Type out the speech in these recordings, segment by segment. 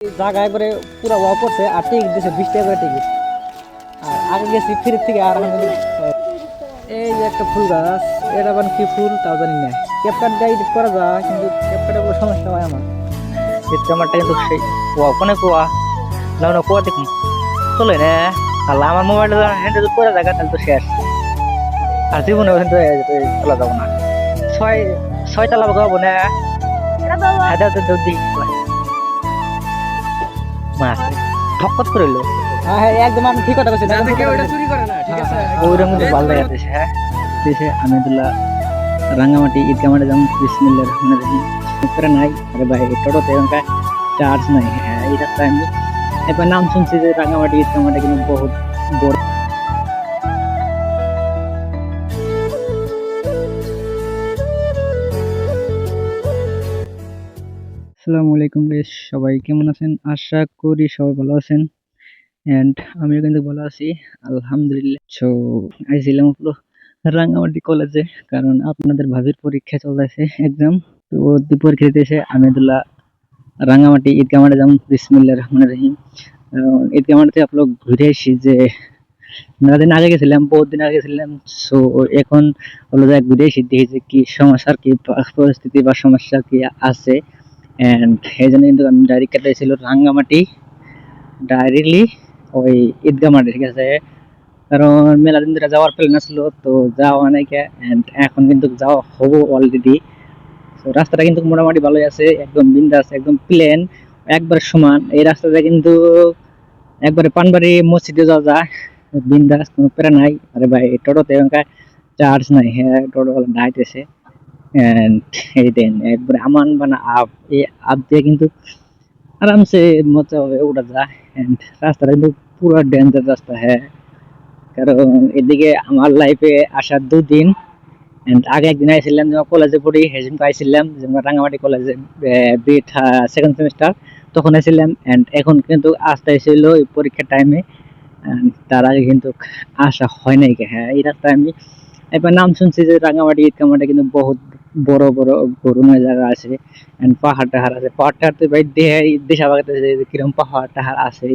জায়গা একবারে পুরো ওয়াও করছে আর টিকিট দিয়েছে 20 টাকা করে টিকিট। আর আগে গেছি ফ্রি থেকে আর এই যে একটা ফুল গাছ, এটা মানে কি ফুল তাও জানি না। ক্যাপকাট দিয়ে এডিট করা যায় কিন্তু ক্যাপকাটে কোনো সমস্যা হয় আমার। এই ক্যামেরাটা কিন্তু সেই কুয়া কোনে কুয়া না না কুয়া দেখুন চলে না। তাহলে আমার মোবাইলটা হ্যান্ডেল করে দেখা তাহলে তো শেষ। আর জীবনে কিন্তু চলা যাবো না। ছয় ছয়তলা বাগাবো না হাজার দিই মাছ ঠকত করে এলো। হ্যাঁ একদম আপনি ঠিক কথা বলছেন, কেউ এটা চুরি করে না, ঠিক আছে ওইরকম কিন্তু ভালো লাগে দেশে। হ্যাঁ দেশে আমিদুল্লাহ রাঙ্গামাটি ঈদগাহ মাঠে যেমন বিসমিল্লাহির রহমানির রহিম করে নাই। আরে ভাই টোটোতে এখানকার চার্জ নাই। হ্যাঁ এই রাস্তায় আমি একবার নাম শুনছি যে রাঙ্গামাটি ঈদগাহ মাঠে কিন্তু বহুত বড়। আসসালামু আলাইকুম গাইস, সবাই কেমন আছেন? আশা করি সবাই ভালো আছেন এন্ড আমিও কিন্তু ভালো আছি আলহামদুলিল্লাহ। সো আইছিলাম হলো রাঙ্গামাটি কলেজে, কারণ আপনাদের ভাবির পরীক্ষা চলতেছে এক্সাম। তো পরীক্ষা দিতেছে আমিদুল্লাহ রাঙ্গামাটি ঈদগাহ মাঠে যেমন বিসমিল্লাহির রহমানির রহিম। ঈদগাহ মাঠে আপনার ঘুরে আসি যে মেলা দিন আগে গেছিলাম, বহুত দিন আগে গেছিলাম। সো এখন হলো যে ঘুরে এসে দেখি যে কি সমস্যার কি পরিস্থিতি বা সমস্যা কি আছে। এন্ড এই জন্য কিন্তু আমি ডাইরেক্ট কাটাইছিল রাঙ্গামাটি ডাইরেক্টলি ওই ঈদগাহ মাঠে, ঠিক আছে। কারণ মেলা দিন ধরে যাওয়ার প্ল্যান আসলো, তো যাওয়া নাই কে এন্ড এখন কিন্তু যাওয়া হবো অলরেডি। তো রাস্তাটা কিন্তু মোটামুটি ভালোই আছে, একদম বিন্দাস, একদম প্লেন, একবার সমান। এই রাস্তাটা কিন্তু একবারে পানবাড়ি মসজিদে যাওয়া যায় বিন্দাস, কোনো প্যারা নাই। আরে ভাই টোটোতে এখানকার চার্জ নাই। হ্যাঁ টোটো ডাইতেছে এন্ড এই দেন একবারে আমান বানা আপ, এই আপ দিয়ে কিন্তু আরামসে মজা হবে ওটা যায়। এন্ড রাস্তাটা কিন্তু পুরো ডেঞ্জার রাস্তা। হ্যাঁ কারণ এদিকে আমার লাইফে আসার 2 দিন এন্ড আগে একদিন আইছিলাম যখন কলেজে পড়ি, সেদিন আইছিলাম যেমন রাঙ্গামাটি কলেজে বিট সেকেন্ড সেমিস্টার, তখন আইছিলাম। এন্ড এখন কিন্তু আসতে আইছিল এই পরীক্ষার টাইমে, তার আগে কিন্তু আসা হয় নাই। হ্যাঁ এই রাস্তায় আমি একবার নাম শুনছি যে রাঙ্গামাটি ঈদগাহ মাঠে কিন্তু বহুত বড় বড় গরুময় জায়গা আছে এন্ড পাহাড় টাহাড় আছে। পাহাড় টাহাড় তো ভাই দেশা বাগাতে কিরকম পাহাড় টাহাড় আছে।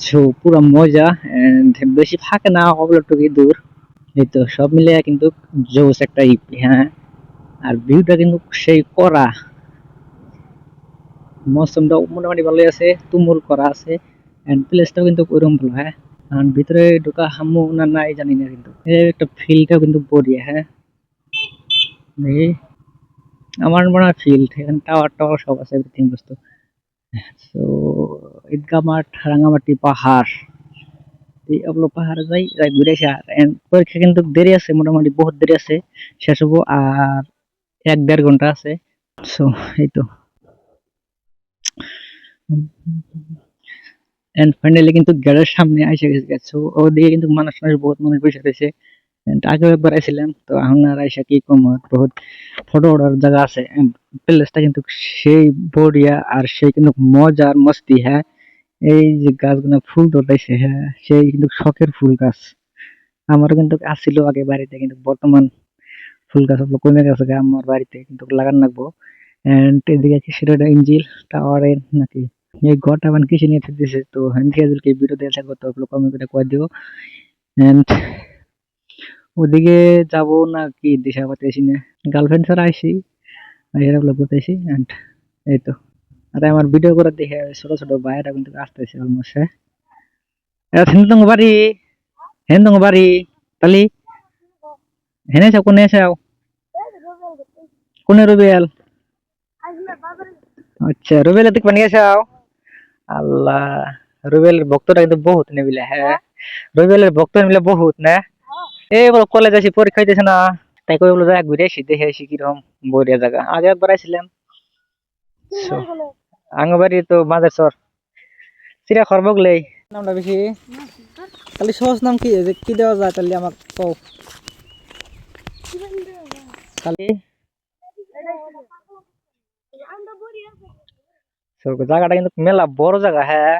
সো পুরো মজা এন্ড বেশি ফাঁকে না অবলটুকুই দূর। এই তো সব মিলে কিন্তু জোস একটা ইপি। হ্যাঁ আর ভিউটা কিন্তু সেই করা, মৌসুমটা মোটামুটি ভালোই আছে, তুমুল করা আছে এন্ড প্লেসটাও কিন্তু ওইরকম ভালো। হ্যাঁ আর ভিতরে ঢোকা হামু না নাই জানি না, কিন্তু এই একটা ফিলটাও কিন্তু বড়িয়া। হ্যাঁ এই আমার মনে হয় ফিল্ড এখানে টাওয়ার টাওয়ার সব আছে, এভরিথিং বস্তু। তো ঈদগাহ মাঠ রাঙামাটি পাহাড়, এই ওগুলো পাহাড়ে যাই যাই ঘুরে আসি। আর পরীক্ষা কিন্তু দেরি আছে, মোটামুটি বহুত দেরি আছে, শেষ হবো আর 1-1.5 ঘন্টা আছে। সো এই তো এন্ড ফাইনালি কিন্তু গেটের সামনে আইসা গেছে। ওদিকে কিন্তু মানুষ মানুষ বহুত মানুষ বসে রয়েছে। And আগেও একবার আইছিলাম, তো এখন আর আইসা কি কম, বহুত ফটো ওঠার জায়গা আছে। প্লেসটা কিন্তু সেই বড়িয়া আর সেই কিন্তু মজা আর মস্তি। হ্যাঁ এই যে গাছগুলো ফুল ধরতেছে, হ্যাঁ সেই কিন্তু শখের ফুল গাছ। আমারও কিন্তু আসছিল আগে বাড়িতে, কিন্তু বর্তমান ফুল গাছ গুলো কমে গেছে আমার বাড়িতে, কিন্তু লাগান লাগবো। এন্ড এদিকে কি সেটা ইঞ্জিল টাওয়ারের নাকি এই ঘরটা মানে কিসে নিয়ে দিতেছে, তো হ্যান্ড ভিডিও দিয়ে থাকবো, তো ওগুলো কমেন্ট করে কয়ে দিও। এন্ড ওদিকে যাব না কি দিশা পাইতেছি না, গার্লফ্রেন্ড ছাড়া আইসি এগুলো করতেছি। এন্ড এই তো আরে আমার ভিডিও করে দেখে ছোট ছোট ভাইয়েরা কিন্তু আসতেছে অলমোস্ট। হ্যাঁ হেন বাড়ি, হেন বাড়ি তালি হেনে যাও, কোনে যাও, কোনে রুবেল? আচ্ছা রুবেল এদিক বানিয়ে যাও। আল্লাহ রুবেলের ভক্তটা কিন্তু বহুত নেবিলে। হ্যাঁ রুবেলের ভক্ত নিবিলে বহুত না। এই বলো কলেজ আসি পরীক্ষা হইতেছে না, তাই করে বলো যায় ঘুরে আসি, দেখে আসি কিরকম বড়িয়া জায়গা। আগে একবার আইছিলাম। আঙ্গবাড়ি তো মাঝের চর চিরা খরবগলেই নামটা বেশি। তাহলে সহজ নাম কি যে কি দেওয়া যায় তাহলে আমার কও তাহলে। জায়গাটা কিন্তু মেলা বড় জায়গা। হ্যাঁ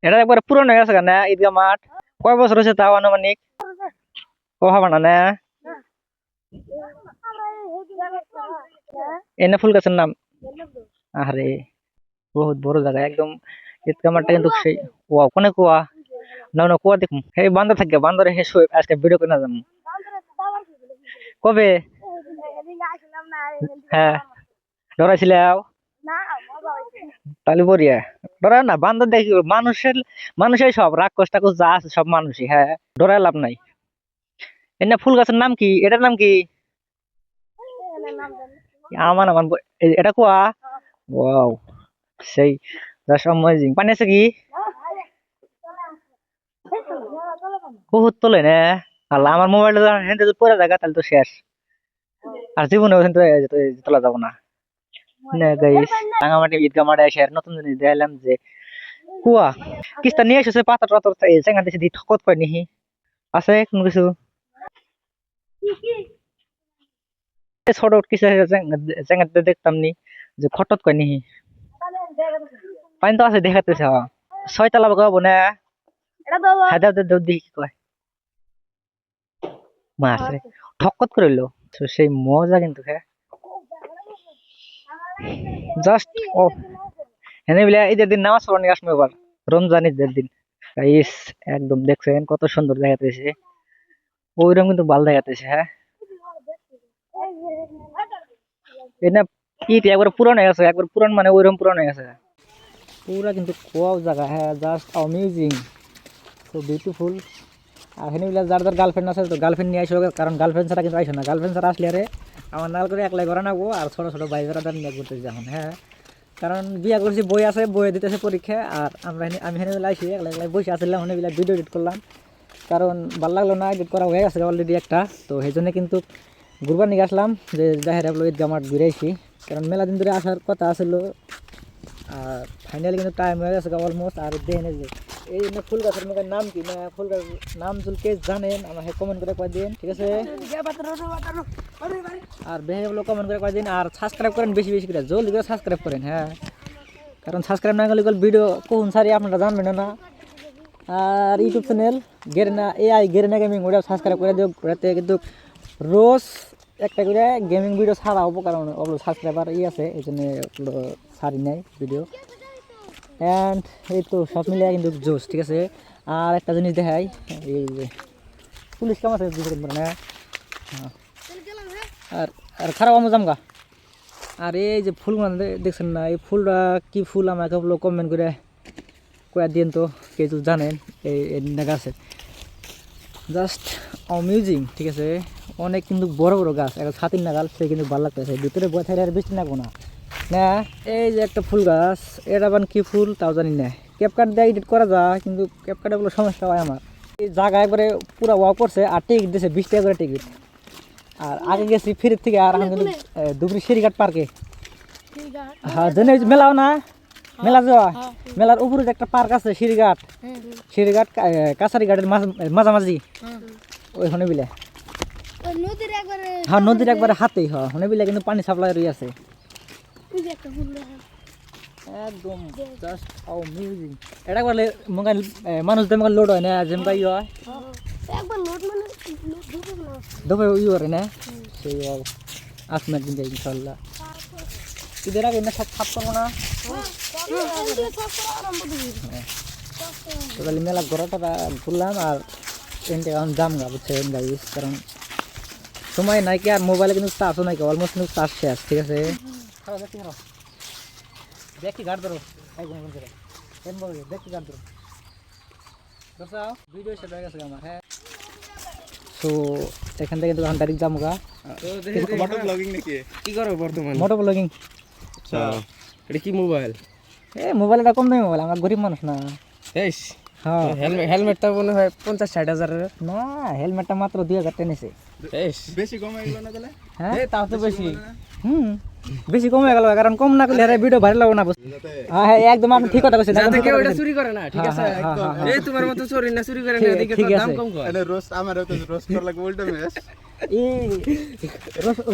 এটা একবার পুরনো হয়ে গেছে না ঈদগাহ মাঠ? কয় বছর হয়েছে তাও আনুমানিক? ও হবা না না এনে ফুল গাছের নাম? আরে বহুত বড় জায়গা একদম, ঈদগাহ মাঠটা কিন্তু সেই কুয়া কোনে কুয়া না না কুয়া দেখুন হে বান্দর থাকে বান্দরে হে আজকে ভিডিও করে না যাবো কবে হ্যাঁ ডরাইছিলাম তাহলে বরিয়া ডরা না বান্দর দেখি মানুষের সব রাক্ষস টাক্ষস যা আছে সব মানুষই হ্যাঁ ডরায় লাভ নাই এনে ফুল গাছের নাম কি এটার নাম কি আমার আমার এটা কুয়া ওয়াও সেই জাস্ট অ্যামেজিং পানি আছে কি বহুত তোলে না আল্লাহ আমার মোবাইলটা হেনতে যদি পড়ে জায়গা তাহলে তো শেষ আর জীবনে তোলা যাবো না না গাইস রাঙামাটি ঈদগাহ মাঠে এসে আর নতুন জিনিস দেখলাম যে কুয়া কিস্তা নিয়ে এসেছে পাতা টাতা চেঙ্গা দিছে দি ঠকত কয় নিহি আছে কোনো কিছু ছোট কিছু চেঙ্গা দেখতাম নি যে খটত কয় নিহি পানি তো আছে দেখাতেছে হ্যাঁ ছয়তলা বাগাবো না হ্যাঁ দেব দেখি কি কয় মাছ রে ঠকত করে লো সেই মজা কিন্তু হ্যাঁ জাস্ট ও এনে বলে ঈদের দিন নামাজ পড়নি আসবো এবার রমজান ঈদের দিন গাইস একদম দেখছেন কত সুন্দর দেখাতেছে ওইরকম কিন্তু ভালো দেখাতেছে হ্যাঁ এটা ইট একবার পুরান হয়ে গেছে একবার পুরান মানে ওইরকম পুরান হয়ে গেছে পুরা কিন্তু কোয়াও জায়গা হ্যাঁ জাস্ট অ্যামেজিং সো বিউটিফুল আর এখানে বলে যার যার গার্লফ্রেন্ড আছে তো গার্লফ্রেন্ড নিয়ে আসো কারণ গার্লফ্রেন্ড ছাড়া কিন্তু আসে না গার্লফ্রেন্ড ছাড়া আসলে আরে আমার নাল করে একলাই ঘরে নাগবো আর ছোটো ছোটো ভাই বেড়াদার নিয়ে ঘুরতে যখন হ্যাঁ কারণ বিয়া করছি বই আছে বই দিতেছে পরীক্ষা আর আমি এখানে বেলা আসি একলা একলাই বসে আসলাম ওখানে বেলা ভিডিও এডিট করলাম কারণ ভালো লাগলো না এডিট করা হয়ে গেছে অলরেডি একটা তো সেই জন্য কিন্তু ঘুরবার নিয়ে আসলাম যে দেখে রাখলো ঈদগাহ মাঠ ঘুরে আসি কারণ মেলা দিন ধরে আসার কথা আসলো আর ফাইনালি কিন্তু টাইম হয়ে গেছে অলমোস্ট আর দেখেন যে এই না ফুল গাছের মুখের নাম কি না ফুল গাছের নাম কে জানেন আমাকে কমেন্ট করে কয়ে দিন ঠিক আছে আর বেশি বলে কমেন্ট করে কয়ে দিন আর সাবস্ক্রাইব করেন বেশি বেশি করে জলদি করে সাবস্ক্রাইব করেন হ্যাঁ কারণ সাবস্ক্রাইব না করলে ভিডিও কখন সারি আপনারা জানবেন না আর YouTube channel Garena AI Garena gaming ওটা সাবস্ক্রাইব করে দিও ওটাতে কিন্তু রোজ একটা করে গেমিং ভিডিও ছাড়া হবো কারণ ওগুলো সাবস্ক্রাইবার আছে এই জন্য ওগুলো ছাড়ি নাই ভিডিও অ্যান্ড এই তো সব মিলে কিন্তু জোস ঠিক আছে আর একটা জিনিস দেখাই এই যে পুলিশ কেমন আছে না হ্যাঁ আর আর খারাপ আমি জামগা আর এই যে ফুল দেখছেন না এই ফুলটা কি ফুল আমাকে বলো কমেন্ট করে কয়ে দিন তো কেউ জানেন এই গাছের জাস্ট অ্যামেজিং ঠিক আছে অনেক কিন্তু বড় বড় গাছ একটা ছাতির নাগাল সে কিন্তু ভালো লাগতেছে ভিতরে বয়ে থাকলে আর বৃষ্টি নাগবো না না এই যে একটা ফুল গাছ এটা আবার কি ফুল তাও জানি না ক্যাপকাট দিয়ে এডিট করা যায় কিন্তু ক্যাপকাটে বলে সমস্যা হয় আমার এই জায়গা একবারে পুরো ওয়াক করছে আর টিকিট দিয়েছে 20 টাকা করে টিকিট আর আগে গেছি ফিরের থেকে আর এখন কিন্তু দুপুরি সিঁড়িঘাট পার্কে হ্যাঁ জেনে মেলাও না মেলা যাওয়া মেলার উপরে একটা পার্ক আছে সিঁড়িঘাট কাছারি ঘাটের মাঝামাঝি ওইখানে বিলে হ্যাঁ নদীর একবারে হাতেই হয় ওখানে বিলে কিন্তু পানি সাপ্লাই রয়ে আছে একদম জাস্ট অ্যামেজিং এটা করলে মনে মানুষদের মনে লোড হয় না যেমন ই হয় দুপুরে ই করে না সেই আসমের দিন যাই ইনশাল্লাহ ঈদের আগে না সব সাফ করবো না তাহলে মেলা ঘোরাটা ঘুরলাম আর ট্রেনটা এখন জাম গা বুঝছেন গাইস কারণ সময় নাই কি আর মোবাইলে কিন্তু চার্জও নাই কি অলমোস্ট কিন্তু চার্জ শেষ ঠিক আছে দেখি গাড় ধরো দেখি গাড় ধরো ভিডিও সেটা হয়ে গেছে আমার হ্যাঁ তো এখান থেকে তো ডাইরেক্ট যাবো গা মোটো ব্লগিং নাকি কি করো বর্তমানে মোটো ব্লগিং আচ্ছা এটা কি মোবাইল মোবাইলটা কম দামি মোবাইল আমার গরিব মানুষ না এই হ্যাঁ হেলমেটটা মনে হয় 50-60 হাজারের না হেলমেটটা মাত্র 2000 টাকা নিছে বেশি কমে গেল না তাহলে হ্যাঁ তাও তো বেশি বেশি কমে গেল কারণ কম না করলে ভিডিও ভাইরাল হবে না হ্যাঁ একদম আপনি ঠিক কথা কইছেন যাতে কেউ এটা চুরি করে না ঠিক আছে এই তোমার মতো চোর না চুরি করে না এদিকে তো দাম কম কর এটা রোজ আমারও তো রোজ করা লাগে উল্টা মেস এই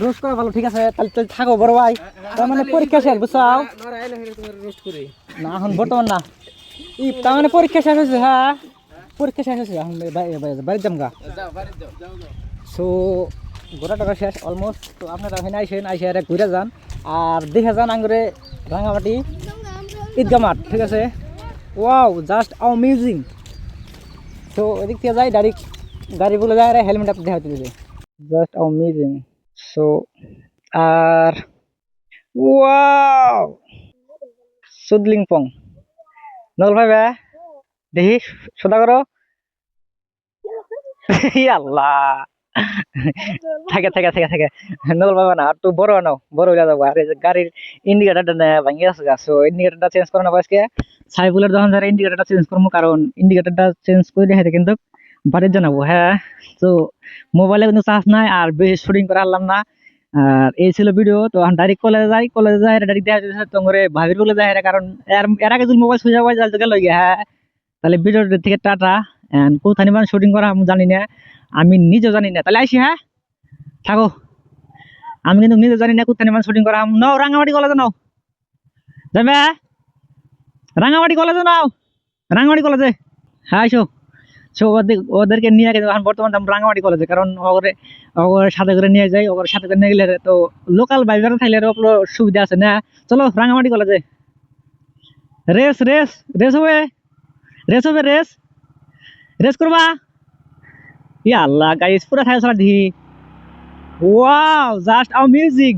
রোজ করা ভালো ঠিক আছে তাহলে থাকো বড় ভাই তার মানে পরীক্ষা শেষ বুঝছাও না আইলে তোমার রোস্ট করি না এখন বর্তমান না তার মানে পরীক্ষা শেষ হয়েছে হ্যাঁ পরীক্ষা শেষ হয়েছে এখন বাড়ির যামগা যাও বাড়ি যাও সো ঘোরাটা শেষ অলমোস্ট তো আপনারা এখানে আইসেন আর ঘুরে যান আর দেখে যান আঙ্গুরে রাঙামাটি ঈদগাহ মাঠ ঠিক আছে ওয়াও জাস্ট অ্যামেজিং। তো এদিক থেকে যাই ডাইরেক্ট গাড়ি বলে যায় আর হেলমেট আপনি দেখাতে দিবে, জাস্ট অ্যামেজিং। সো আর ওয়াও সুদলিং পং নল ভাই বে দেখি সোদা করো। আল্লাহ থাকে থাকে থাকে থাকে নল ভাই না আর তো বড় নাও বড় হইয়া যাবো। আর এই যে গাড়ির ইন্ডিকেটারটা ভাঙি আছে গা, সো ইন্ডিকেটারটা চেঞ্জ করো না আজকে সাইফুলের যখন যারা ইন্ডিকেটারটা চেঞ্জ করবো, কারণ ইন্ডিকেটারটা চেঞ্জ করে দেখাইতে কিন্তু বাড়ির জানাবো। হ্যাঁ তো মোবাইলে কিন্তু চার্জ নাই আর বেশি শুটিং করে আনলাম না। আর এই ছিল ভিডিও। তো এখন ডাইরেক্ট কলেজে যাই ডাইরেক্ট দেখা যাচ্ছে তোমার ভাবির বলে যায়, কারণ এর আগে যদি মোবাইল সুইচ হয়ে যায় গেল গিয়ে। হ্যাঁ তাহলে ভিডিও থেকে টাটা। এন্ড কোথায় নিবান শুটিং করা আমি জানি না, আমি নিজেও জানি না। তাহলে আইসি, হ্যাঁ থাকো। আমি কিন্তু নিজে জানি না কোথায় নিবান শুটিং করা। নাও রাঙামাটি কলেজে নাও যাবে, রাঙামাটি কলেজে নাও, রাঙামাটি কলেজে। হ্যাঁ আইসো। সো ওদেরকে নিয়ে গেছে এখন বর্তমানে আমরা রাঙামাটি কলেজে, কারণ ওর সাথে করে নিয়ে যাই। ওর সাথে করে নিয়ে গেলে তো লোকাল বাইরে থাকলে ওগুলো সুবিধা আছে না। চলো রাঙামাটি কলেজে। রেস রেস রেস হবে, রেস হবে, রেস রেস করবা। ইয়া আল্লাহ গাইস পুরা খাই সারা দি। Wow just amazing.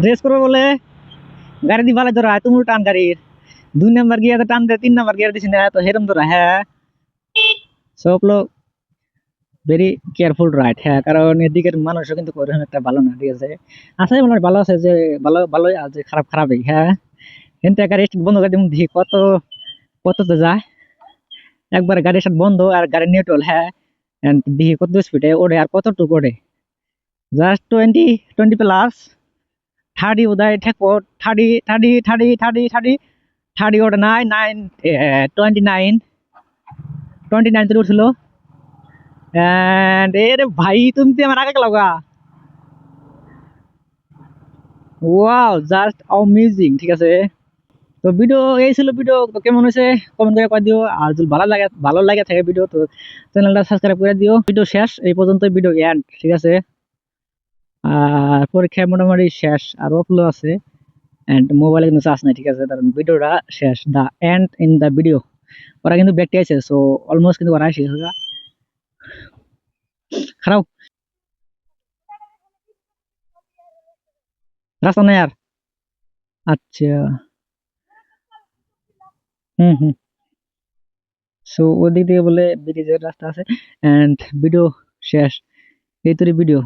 রেস করবে বলে গাড়ি দি ভালো ধরা তুমি টান গাড়ির 2 নাম্বার গিয়ে টান দে, 3 নাম্বার গিয়ে দিছি না তো হেরম ধরা। হ্যাঁ সব লোক ভেরি কেয়ারফুল রাইড। হ্যাঁ কারণ এদিকের মানুষও কিন্তু ওরকম একটা ভালো না, ঠিক আছে। আছে মনে ভালো আছে, যে ভালো ভালোই আছে, খারাপ খারাপই। হ্যাঁ কিন্তু একটা রেস্ট বন্ধ করে দিই কত কততে যায়। একবার গাড়ির সাথে বন্ধ আর গাড়ি নিউট্রাল। হ্যাঁ দেখি কত স্পিডে ওড়ে আর কতটুকু ওড়ে, জাস্ট 20 প্লাস 30 বোধহয় ঠেকো। 30 ওটা নাই 29 তুলে উঠছিল। এরে ভাই তুমি তো আমার আগে লাগা। ওয়াও জাস্ট অ্যামেজিং, ঠিক আছে। তো ভিডিও এই ছিল ভিডিও। তো কেমন হয়েছে কমেন্ট করে কয়ে দিও। আর যদি ভালো লাগে থাকে ভিডিও তো চ্যানেলটা সাবস্ক্রাইব করে দিও। ভিডিও শেষ এই পর্যন্ত, ভিডিও এন্ড, ঠিক আছে। আর পরীক্ষা মোটামুটি শেষ আর অফলো আছে এন্ড মোবাইলে কিন্তু চার্জ নাই, ঠিক আছে। কারণ ভিডিওটা শেষ, the end in the video. ওরা কিন্তু ব্যাকটি আছে, সো অলমোস্ট কিন্তু ওরা শেষ হয়ে খারাপ রাস্তা নাই আর। আচ্ছা হুম হুম। সো ওদিক দিয়ে বলে ব্রিজের রাস্তা আছে এন্ড ভিডিও শেষ। এই তোর ভিডিও।